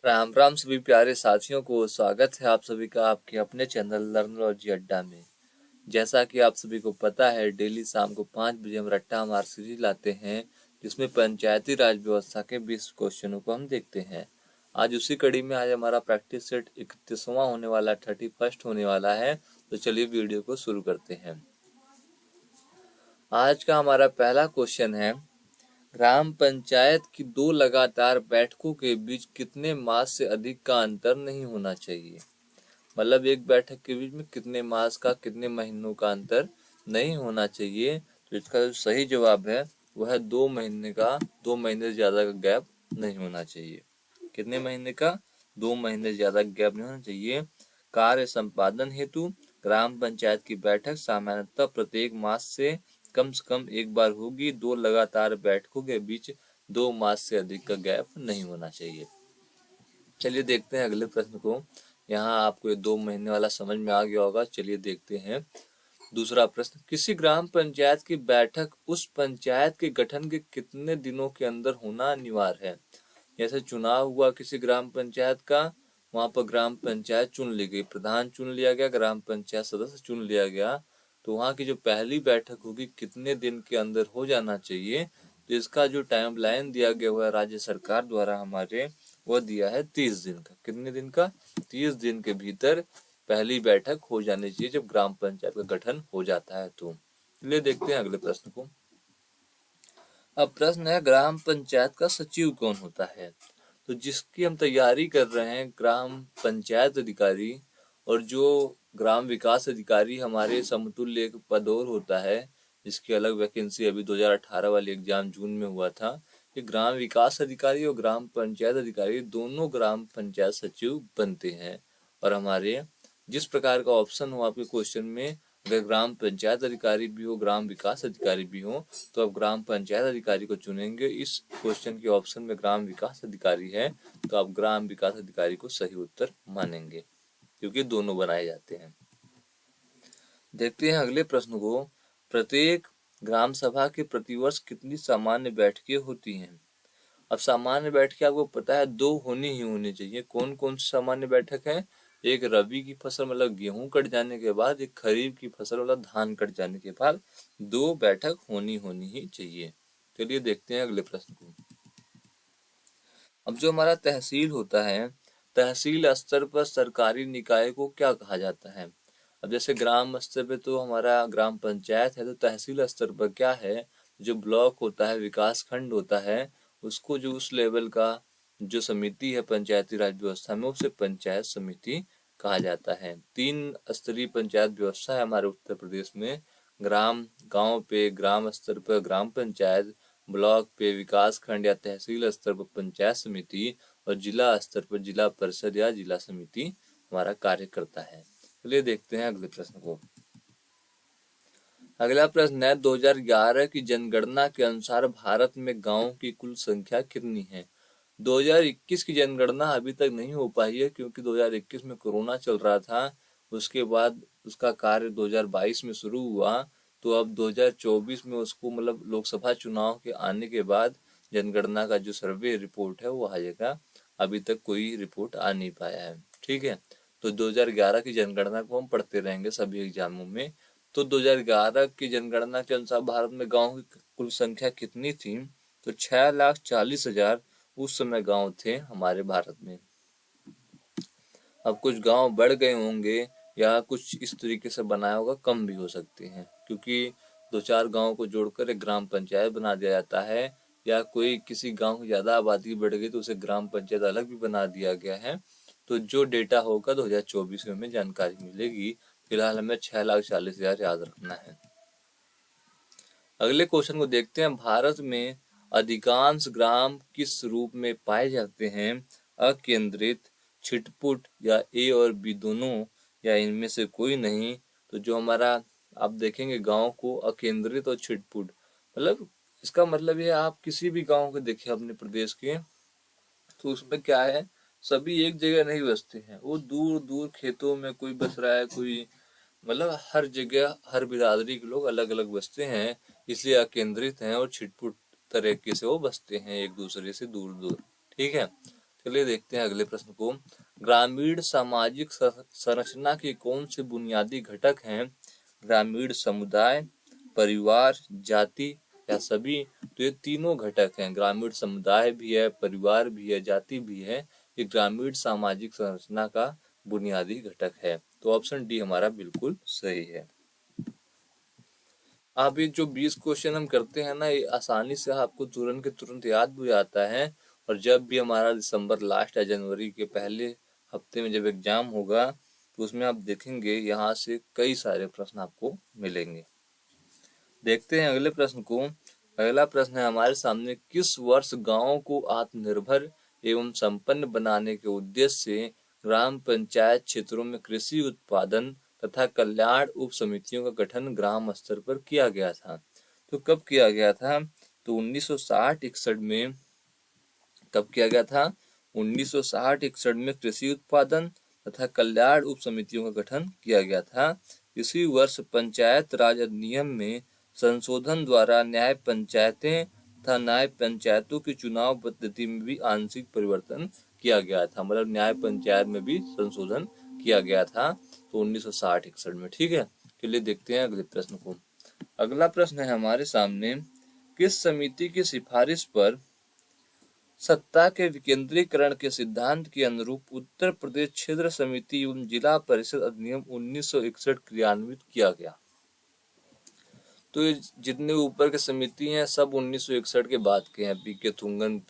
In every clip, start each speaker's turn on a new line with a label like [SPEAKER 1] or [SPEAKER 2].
[SPEAKER 1] राम राम सभी प्यारे साथियों को स्वागत है आप सभी का आपके अपने चैनल लर्नोलॉजी अड्डा में। जैसा कि आप सभी को पता है, डेली शाम को 5 बजे हम रट्टा मार सीरीज लाते हैं जिसमें पंचायती राज व्यवस्था के 20 क्वेश्चनों को हम देखते हैं। आज उसी कड़ी में आज हमारा प्रैक्टिस सेट 31वां होने वाला, 31st होने वाला है। तो चलिए वीडियो को शुरू करते हैं। आज का हमारा पहला क्वेश्चन है, ग्राम पंचायत की 2 लगातार बैठकों के बीच कितने मास से अधिक का अंतर नहीं होना चाहिए। मतलब एक बैठक के बीच में कितने मास का, कितने महीनों का अंतर नहीं होना चाहिए। तो इसका जो सही जवाब है वह है 2 महीने का, 2 महीने से ज्यादा का गैप नहीं होना चाहिए। कितने महीने का? 2 महीने से ज्यादा गैप नहीं होना चाहिए। कार्य संपादन हेतु ग्राम पंचायत की बैठक सामान्यतः प्रत्येक मास से कम एक बार होगी। 2 लगातार बैठकों के बीच 2 मास से अधिक का गैप नहीं होना चाहिए। चलिए देखते हैं अगले प्रश्न को। यहाँ आपको ये 2 महीने वाला समझ में आ गया होगा। चलिए देखते हैं दूसरा प्रश्न, किसी ग्राम पंचायत की बैठक उस पंचायत के गठन के कितने दिनों के अंदर होना अनिवार्य है। जैसे चुनाव हुआ किसी ग्राम पंचायत का, वहां पर ग्राम पंचायत चुन ली गई, प्रधान चुन लिया गया, ग्राम पंचायत सदस्य चुन लिया गया, तो वहां की जो पहली बैठक होगी कितने दिन के अंदर हो जाना चाहिए। तो इसका जो टाइम लाइन दिया गया हुआ है राज्य सरकार द्वारा हमारे, वो दिया है 30 दिन का। कितने दिन का? 30 दिन के भीतर पहली बैठक हो जानी चाहिए जब ग्राम पंचायत का गठन हो जाता है। तो चलिए देखते हैं अगले प्रश्न को। अब प्रश्न है, ग्राम पंचायत का सचिव कौन होता है। तो जिसकी हम तैयारी कर रहे हैं, ग्राम पंचायत अधिकारी और जो ग्राम विकास अधिकारी हमारे समतुल्य एक पद और होता है, जिसकी अलग वैकेंसी अभी 2018 वाली एग्जाम जून में हुआ था। ये ग्राम विकास अधिकारी और ग्राम पंचायत अधिकारी दोनों ग्राम पंचायत सचिव बनते हैं। और हमारे जिस प्रकार का ऑप्शन हो आपके क्वेश्चन में, अगर ग्राम पंचायत अधिकारी भी हो, ग्राम विकास अधिकारी भी हो, तो आप ग्राम पंचायत अधिकारी को चुनेंगे। इस क्वेश्चन के ऑप्शन में ग्राम विकास अधिकारी है, तो आप ग्राम विकास अधिकारी को सही उत्तर मानेंगे, क्योंकि दोनों बनाए जाते हैं। देखते हैं अगले प्रश्न को। प्रत्येक ग्राम सभा के प्रतिवर्ष कितनी सामान्य बैठकें होती हैं। अब सामान्य बैठकें आपको पता है 2 होनी ही होनी चाहिए। कौन कौन सी सामान्य बैठक है? एक रबी की फसल मतलब गेहूं कट जाने के बाद, एक खरीफ की फसल मतलब धान कट जाने के बाद 2 बैठक होनी ही चाहिए। चलिए देखते हैं अगले प्रश्न को। अब जो हमारा तहसील होता है, तहसील स्तर पर सरकारी निकाय को क्या कहा जाता है। अब जैसे ग्राम स्तर पे तो हमारा ग्राम पंचायत है, तो तहसील स्तर पर क्या है, जो ब्लॉक होता है, विकास खंड होता है, उसको जो उस लेवल का जो समिति है पंचायती राज व्यवस्था में, उसे पंचायत समिति कहा जाता है। 3 स्तरीय पंचायत व्यवस्था है हमारे उत्तर प्रदेश में। गांव पे ग्राम स्तर पर ग्राम पंचायत, ब्लॉक पे विकास खंड या तहसील स्तर पर पंचायत समिति, और जिला स्तर पर जिला परिषद या जिला समिति हमारा कार्य करता है। चलिए देखते हैं अगले प्रश्न को। अगला प्रश्न है, 2011 की जनगणना के अनुसार भारत में गांवों की कुल संख्या कितनी है। 2021 की जनगणना अभी तक नहीं हो पाई है, क्योंकि 2021 में कोरोना चल रहा था। उसके बाद उसका कार्य 2022 में शुरू हुआ, तो अब 2024 में उसको मतलब लोकसभा चुनाव के आने के बाद जनगणना का जो सर्वे रिपोर्ट है वो आ जाएगा। अभी तक कोई रिपोर्ट आ नहीं पाया है। ठीक है, तो 2011 की जनगणना को हम पढ़ते रहेंगे सभी एग्जामों में। तो 2011 की जनगणना के अनुसार भारत में गाँव की कुल संख्या कितनी थी, तो 6,40,000 उस समय गांव थे हमारे भारत में। अब कुछ गांव बढ़ गए होंगे या कुछ इस तरीके से बनाया होगा, कम भी हो सकते हैं, क्योंकि 2-4 गांव को जोड़कर एक ग्राम पंचायत बना दिया जाता है, या कोई किसी गांव की ज्यादा आबादी बढ़ गई तो उसे ग्राम पंचायत अलग भी बना दिया गया है। तो जो डेटा होगा 2024 में हमें जानकारी मिलेगी। फिलहाल हमें 6,40,000 याद रखना है। अगले क्वेश्चन को देखते हैं, भारत में अधिकांश ग्राम किस रूप में पाए जाते हैं। अकेंद्रित, छिटपुट या ए और बी दोनों, या इनमें से कोई नहीं। तो जो हमारा आप देखेंगे गांव को अकेंद्रित और छिटपुट, मतलब इसका मतलब ये, आप किसी भी गांव को देखिए अपने प्रदेश के, तो उसमें क्या है, सभी एक जगह नहीं बसते हैं, वो दूर दूर खेतों में कोई बस रहा है, कोई मतलब हर जगह हर बिरादरी के लोग अलग अलग बसते हैं, इसलिए अकेंद्रित हैं। और छिटपुट तरीके से वो बसते हैं एक दूसरे से दूर दूर। ठीक है, चलिए देखते हैं अगले प्रश्न को। ग्रामीण सामाजिक संरचना के कौन से बुनियादी घटक हैं? ग्रामीण समुदाय, परिवार, जाति या सभी? तो ये तीनों घटक हैं। ग्रामीण समुदाय भी है, परिवार भी है, जाति भी है। ये ग्रामीण सामाजिक संरचना का बुनियादी घटक है। तो ऑप्शन डी हमारा बिल्कुल सही है। आप ये जो 20 क्वेश्चन हम करते हैं ना, ये आसानी से आपको तुरंत के तुरंत याद भी आता है। और जब भी हमारा दिसंबर लास्ट या जनवरी के पहले हफ्ते में जब एग्जाम होगा, तो उसमें आप देखेंगे यहाँ से कई सारे प्रश्न आपको मिलेंगे। देखते हैं अगले प्रश्न को। अगला प्रश्न है हमारे सामने, किस वर्ष गाँव को आत्मनिर्भर एवं संपन्न बनाने के उद्देश्य से ग्राम पंचायत क्षेत्रों में कृषि उत्पादन तथा कल्याण उप समितियों का गठन ग्राम स्तर पर किया गया था? तो कब किया गया था? तो 1960-61 में। कब किया गया था? 1960-61 में कृषि उत्पादन तथा कल्याण उप समितियों का गठन किया गया था। इसी वर्ष पंचायत राज अधिनियम में संशोधन द्वारा न्याय पंचायतें तथा न्याय पंचायतों की चुनाव पद्धति में भी आंशिक परिवर्तन किया गया था। मतलब न्याय पंचायत में भी संशोधन किया गया था, तो 1960-61 में। ठीक है, चलिए देखते हैं अगले प्रश्न को। अगला प्रश्न है हमारे सामने, किस समिति की सिफारिश पर सत्ता के विकेंद्रीकरण के सिद्धांत के अनुरूप उत्तर प्रदेश क्षेत्र समिति एवं जिला परिषद अधिनियम 1961 क्रियान्वित किया गया? तो ये जितने ऊपर के समिति हैं सब 1961 के बाद के हैं। पीके थुंगन,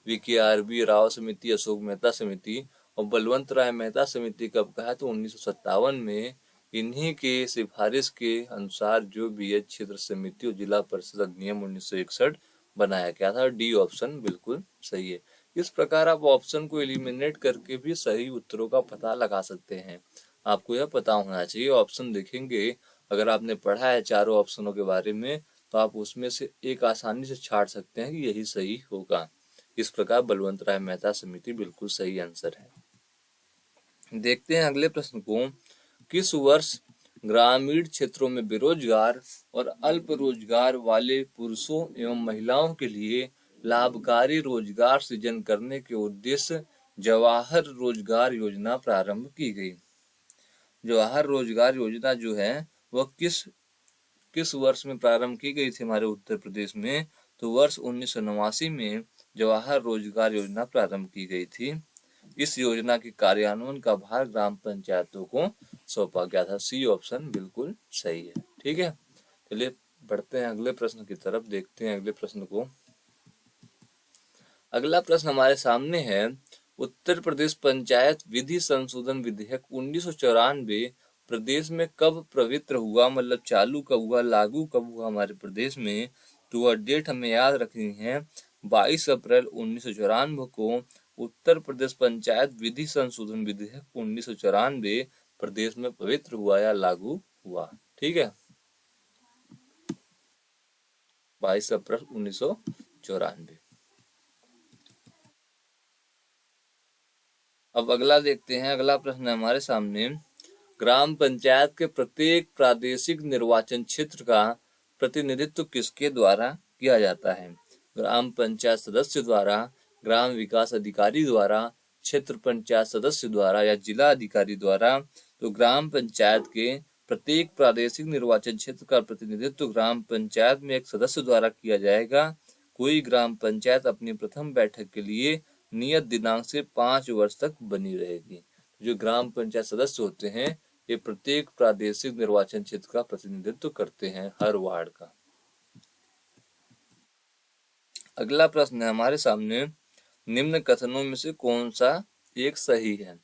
[SPEAKER 1] वीके आरबी राव समिति, अशोक मेहता समिति और बलवंत राय मेहता समिति कब का है? तो 1957 में। इन्हीं के सिफारिश के अनुसार जो भी है क्षेत्र समिति और जिला परिषद अधिनियम 1961 बनाया गया था। डी ऑप्शन बिल्कुल सही है। इस प्रकार आप ऑप्शन को एलिमिनेट करके भी सही उत्तरों का पता लगा सकते हैं। आपको यह पता होना चाहिए। ऑप्शन देखेंगे, अगर आपने पढ़ा है चारों ऑप्शनों के बारे में, तो आप उसमें से एक आसानी से छांट सकते हैं कि यही सही होगा। इस प्रकार बलवंत राय मेहता समिति बिल्कुल सही आंसर है। देखते हैं अगले प्रश्न को। किस वर्ष ग्रामीण क्षेत्रों में बेरोजगार और अल्प रोजगार वाले पुरुषों एवं महिलाओं के लिए लाभकारी रोजगार सृजन करने के उद्देश्य जवाहर रोजगार योजना प्रारंभ की गई? जवाहर रोजगार योजना जो है वह किस वर्ष में प्रारंभ की गई थी हमारे उत्तर प्रदेश में? तो वर्ष 1989 में जवाहर रोजगार योजना प्रारंभ की गई थी। इस योजना के कार्यान्वयन का भार ग्राम पंचायतों को सौंपा गया था। सी ऑप्शन बिल्कुल सही है। ठीक है, चलिए बढ़ते हैं अगले प्रश्न की तरफ। देखते हैं अगले प्रश्न को। अगला प्रश्न हमारे सामने है, उत्तर प्रदेश पंचायत विधि संशोधन विधेयक 1994 प्रदेश में कब पवित्र हुआ? मतलब चालू कब हुआ, लागू कब हुआ हमारे प्रदेश में? तो वह डेट हमें याद रखनी है। 22 अप्रैल 1994 को उत्तर प्रदेश पंचायत विधि संशोधन विधेयक 1994 प्रदेश में पवित्र हुआ या लागू हुआ। ठीक है, 22 अप्रैल 1994। अब अगला देखते हैं। अगला प्रश्न है हमारे सामने, ग्राम पंचायत के प्रत्येक प्रादेशिक निर्वाचन क्षेत्र का प्रतिनिधित्व किसके द्वारा किया जाता है? ग्राम पंचायत सदस्य द्वारा, ग्राम विकास अधिकारी द्वारा, क्षेत्र पंचायत सदस्य द्वारा या जिला अधिकारी द्वारा? तो ग्राम पंचायत के प्रत्येक प्रादेशिक निर्वाचन क्षेत्र का प्रतिनिधित्व ग्राम पंचायत में एक सदस्य द्वारा किया जाएगा। कोई ग्राम पंचायत अपनी प्रथम बैठक के लिए नियत दिनांक से 5 वर्ष तक बनी रहेगी। जो ग्राम पंचायत सदस्य होते हैं ये प्रत्येक प्रादेशिक निर्वाचन क्षेत्र का प्रतिनिधित्व करते हैं, हर वार्ड का। अगला प्रश्न है हमारे सामने, निम्न कथनों में से कौन सा एक सही है?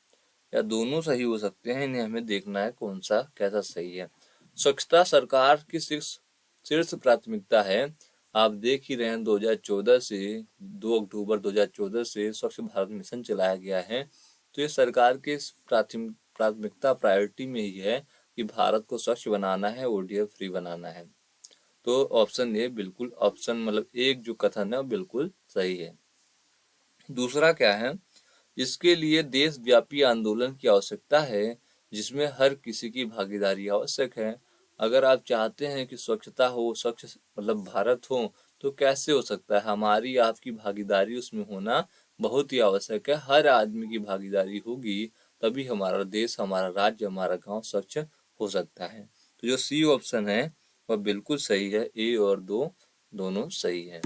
[SPEAKER 1] या दोनों सही हो सकते हैं, इन्हें हमें देखना है कौन सा कैसा सही है। स्वच्छता सरकार की शीर्ष प्राथमिकता है। आप देख ही रहे हैं 2014 से 2 अक्टूबर 2014 से स्वच्छ भारत मिशन चलाया गया है। तो ये सरकार के प्राथमिकता प्रायोरिटी में ही है कि भारत को स्वच्छ बनाना है, ओडीएफ फ्री बनाना है। तो ऑप्शन ए बिल्कुल, ऑप्शन मतलब एक जो कथन है वो बिल्कुल सही है। दूसरा क्या है, इसके लिए देशव्यापी आंदोलन की आवश्यकता है जिसमें हर किसी की भागीदारी आवश्यक है। अगर आप चाहते हैं कि स्वच्छता हो, स्वच्छ मतलब भारत हो, तो कैसे हो सकता है? हमारी आपकी भागीदारी उसमें होना बहुत ही आवश्यक है। हर आदमी की भागीदारी होगी तभी हमारा देश, हमारा राज्य, हमारा गांव स्वच्छ हो सकता है। तो जो सी ऑप्शन है वह बिल्कुल सही है। ए और दो दोनों सही है।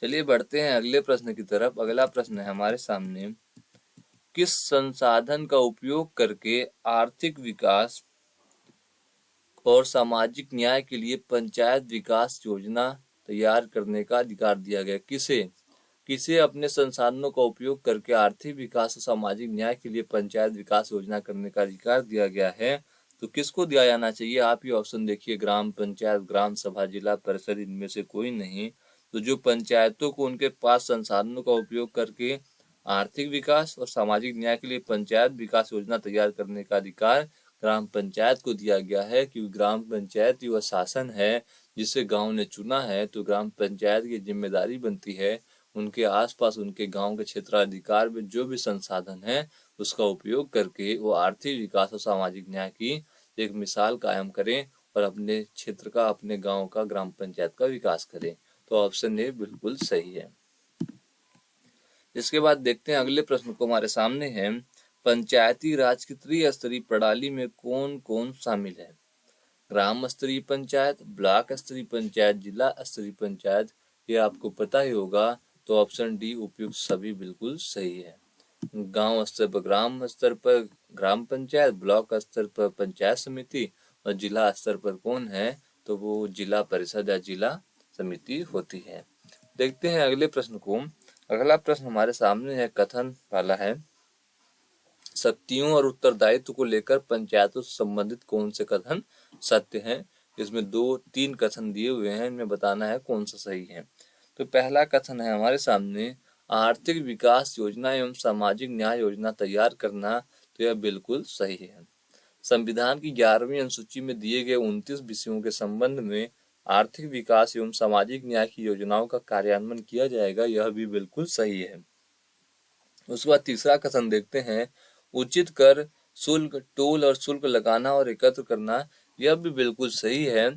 [SPEAKER 1] चलिए बढ़ते हैं अगले प्रश्न की तरफ। अगला प्रश्न है हमारे सामने, किस संसाधन का उपयोग करके आर्थिक विकास और सामाजिक न्याय के लिए पंचायत विकास योजना तैयार करने का अधिकार दिया गया? किसे किसे अपने संसाधनों का उपयोग करके आर्थिक विकास और सामाजिक न्याय के लिए पंचायत विकास योजना करने का अधिकार दिया गया है? तो किसको दिया जाना चाहिए? आप ये ऑप्शन देखिए, ग्राम पंचायत, ग्राम सभा, जिला परिषद, इनमें से कोई नहीं। तो जो पंचायतों को उनके पास संसाधनों का उपयोग करके आर्थिक विकास और सामाजिक न्याय के लिए पंचायत विकास योजना तैयार करने का अधिकार ग्राम पंचायत को दिया गया है, क्योंकि ग्राम पंचायत वह शासन है जिसे गांव ने चुना है। तो ग्राम पंचायत की जिम्मेदारी बनती है उनके आसपास, उनके गांव के क्षेत्राधिकार में जो भी संसाधन है उसका उपयोग करके वो आर्थिक विकास और सामाजिक न्याय की एक मिसाल कायम करें और अपने क्षेत्र का, अपने गांव का, ग्राम पंचायत का विकास करें। तो ऑप्शन ए बिल्कुल सही है। इसके बाद देखते हैं अगले प्रश्न को। हमारे सामने है, पंचायती राज की त्रिस्तरीय प्रणाली में कौन कौन शामिल है? ग्राम स्तरीय पंचायत, ब्लॉक स्तरीय पंचायत, जिला स्तरीय पंचायत। ये आपको पता ही होगा। तो ऑप्शन डी उपयुक्त सभी बिल्कुल सही है। गांव स्तर पर, ग्राम स्तर पर ग्राम पंचायत, ब्लॉक स्तर पर पंचायत समिति और जिला स्तर पर कौन है? तो वो जिला परिषद या जिला समिति होती है। देखते हैं अगले प्रश्न को। अगला प्रश्न हमारे सामने है, कथन वाला है, शक्तियों और उत्तरदायित्व को लेकर पंचायतों से संबंधित कौन से कथन सत्य हैं? इसमें 2-3 कथन दिए हुए हैं, इनमें बताना है कौन सा सही है। तो पहला कथन है हमारे सामने, आर्थिक विकास योजना एवं सामाजिक न्याय योजना तैयार करना। तो यह बिल्कुल सही है। संविधान की 11वीं अनुसूची में दिए गए 29 विषयों के संबंध में आर्थिक विकास एवं सामाजिक न्याय की योजनाओं का कार्यान्वयन किया जाएगा। यह भी बिल्कुल सही है। उसके बाद तीसरा कथन देखते हैं, उचित कर, शुल्क, टोल और शुल्क लगाना और एकत्र करना। यह भी बिल्कुल सही है।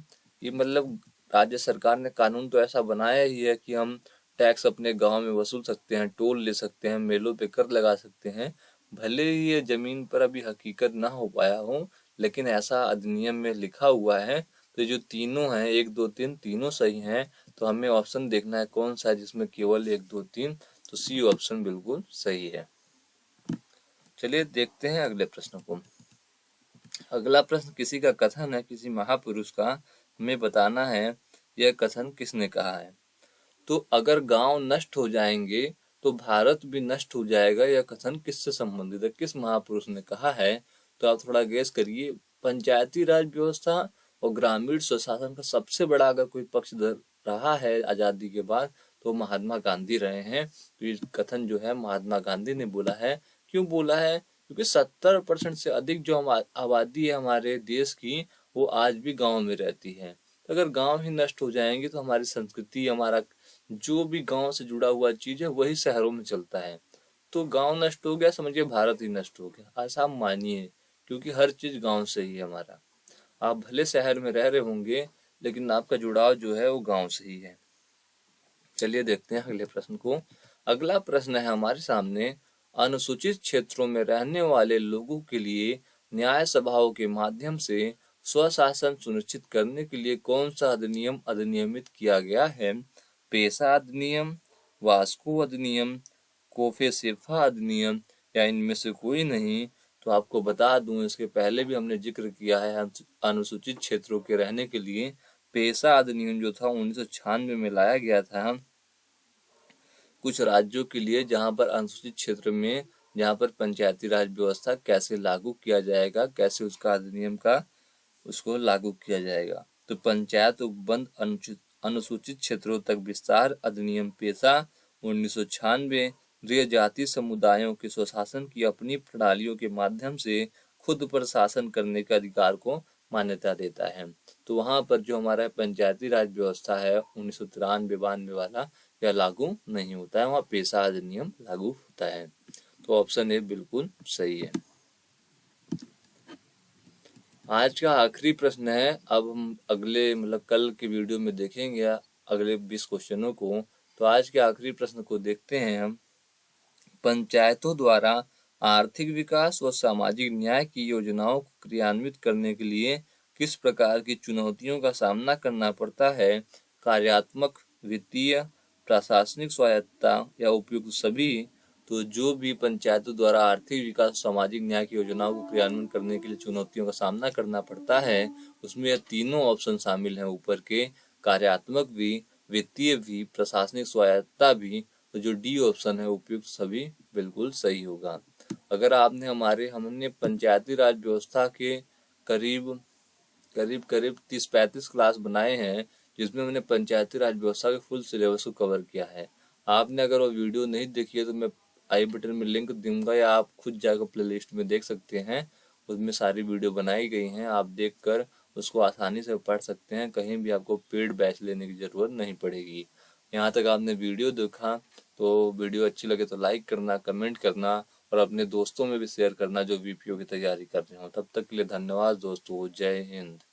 [SPEAKER 1] ये मतलब राज्य सरकार ने कानून तो ऐसा बनाया ही है कि हम टैक्स अपने गांव में वसूल सकते हैं, टोल ले सकते हैं, मेलों पे कर लगा सकते हैं। भले ही ये जमीन पर अभी हकीकत ना हो पाया हो, लेकिन ऐसा अधिनियम में लिखा हुआ है। तो जो तीनों हैं, 1, 2, 3 तीनों सही हैं। तो हमें ऑप्शन देखना है कौन सा है जिसमें केवल 1, 2, 3। तो सी ऑप्शन बिल्कुल सही है। चलिए देखते हैं अगले प्रश्न को। अगला प्रश्न किसी का कथन है, किसी महापुरुष का। हमें बताना है यह कथन किसने कहा है। तो अगर गांव नष्ट हो जाएंगे तो भारत भी नष्ट हो जाएगा। यह कथन किससे संबंधित है, किस महापुरुष ने कहा है? तो आप थोड़ा गेस करिए। पंचायती राज व्यवस्था और ग्रामीण स्वशासन का सबसे बड़ा अगर कोई पक्षधर रहा है आजादी के बाद तो महात्मा गांधी रहे हैं। तो ये कथन जो है महात्मा गांधी ने बोला है। क्यों बोला है? क्योंकि 70% से अधिक जो आबादी है हमारे देश की, वो आज भी गांव में रहती है। तो अगर गांव ही नष्ट हो जाएंगे तो हमारी संस्कृति, हमारा जो भी गांव से जुड़ा हुआ चीज है वही शहरों में चलता है। तो गांव नष्ट हो गया, समझिए भारत ही नष्ट हो गया। ऐसा आप मानिए, क्योंकि हर चीज गांव से ही है हमारा। आप भले शहर में रह रहे होंगे लेकिन आपका जुड़ाव जो है वो गांव से ही है। चलिए देखते हैं अगले प्रश्न को। अगला प्रश्न है हमारे सामने, अनुसूचित क्षेत्रों में रहने वाले लोगों के लिए न्याय सभाओं के माध्यम से स्वशासन सुनिश्चित करने के लिए कौन सा अधिनियम अधिनियमित किया गया है? पेशा अधिनियम, वास्को अधिनियम, कोफेसेफा अधिनियम या इनमें से कोई नहीं? तो आपको बता दूं, इसके पहले भी हमने जिक्र किया है, अनुसूचित क्षेत्रों के रहने के लिए पेशा अधिनियम जो था 1996 में लाया गया था कुछ राज्यों के लिए, जहां पर अनुसूचित क्षेत्र में, जहां पर पंचायती राज व्यवस्था कैसे लागू किया जाएगा, कैसे उसका अधिनियम का उसको लागू किया जाएगा। तो पंचायत उपबंध अनुसूचित क्षेत्रों तक विस्तार अधिनियम पेशा 1996 गृह जाति समुदायों के स्वशासन की अपनी प्रणालियों के माध्यम से खुद पर शासन करने के अधिकार को मान्यता देता है। तो वहां पर जो हमारा पंचायती राज व्यवस्था है 1993-92 वाला, यह लागू नहीं होता है, वहाँ पेशा अधिनियम लागू होता है। तो ऑप्शन ए बिल्कुल सही है। आज का आखिरी प्रश्न है। अब हम अगले कल के वीडियो में देखेंगे अगले 20 क्वेश्चनों को तो आज के आखिरी प्रश्न को देखते हैं हम। पंचायतों द्वारा आर्थिक विकास व सामाजिक न्याय की योजनाओं को क्रियान्वित करने के लिए किस प्रकार की चुनौतियों का सामना करना पड़ता है? कार्यात्मक, वित्तीय, प्रशासनिक स्वायत्तता या उपयुक्त सभी? तो जो भी पंचायतों द्वारा आर्थिक विकास और सामाजिक न्याय की योजनाओं को क्रियान्वयन करने के लिए चुनौतियों का सामना करना पड़ता है, उसमें यह तीनों ऑप्शन शामिल हैं ऊपर के, कार्यात्मक भी, वित्तीय भी, प्रशासनिक स्वायत्तता भी। तो जो डी ऑप्शन है उपयुक्त सभी बिल्कुल सही होगा। अगर आपने हमने पंचायती राज व्यवस्था के करीब करीब करीब 30-35 क्लास बनाए हैं, जिसमें मैंने पंचायती राज व्यवस्था के फुल सिलेबस को कवर किया है। आपने अगर वो वीडियो नहीं देखी है तो मैं आई बटन में लिंक दूंगा, या आप खुद जाकर प्लेलिस्ट में देख सकते हैं। उसमें सारी वीडियो बनाई गई हैं, आप देखकर उसको आसानी से पढ़ सकते हैं। कहीं भी आपको पेड बैच लेने की ज़रूरत नहीं पड़ेगी। यहाँ तक आपने वीडियो देखा तो वीडियो अच्छी लगे तो लाइक करना, कमेंट करना और अपने दोस्तों में भी शेयर करना जो वीपीओ की तैयारी कर रहे हो। तब तक के लिए धन्यवाद दोस्तों। जय हिंद।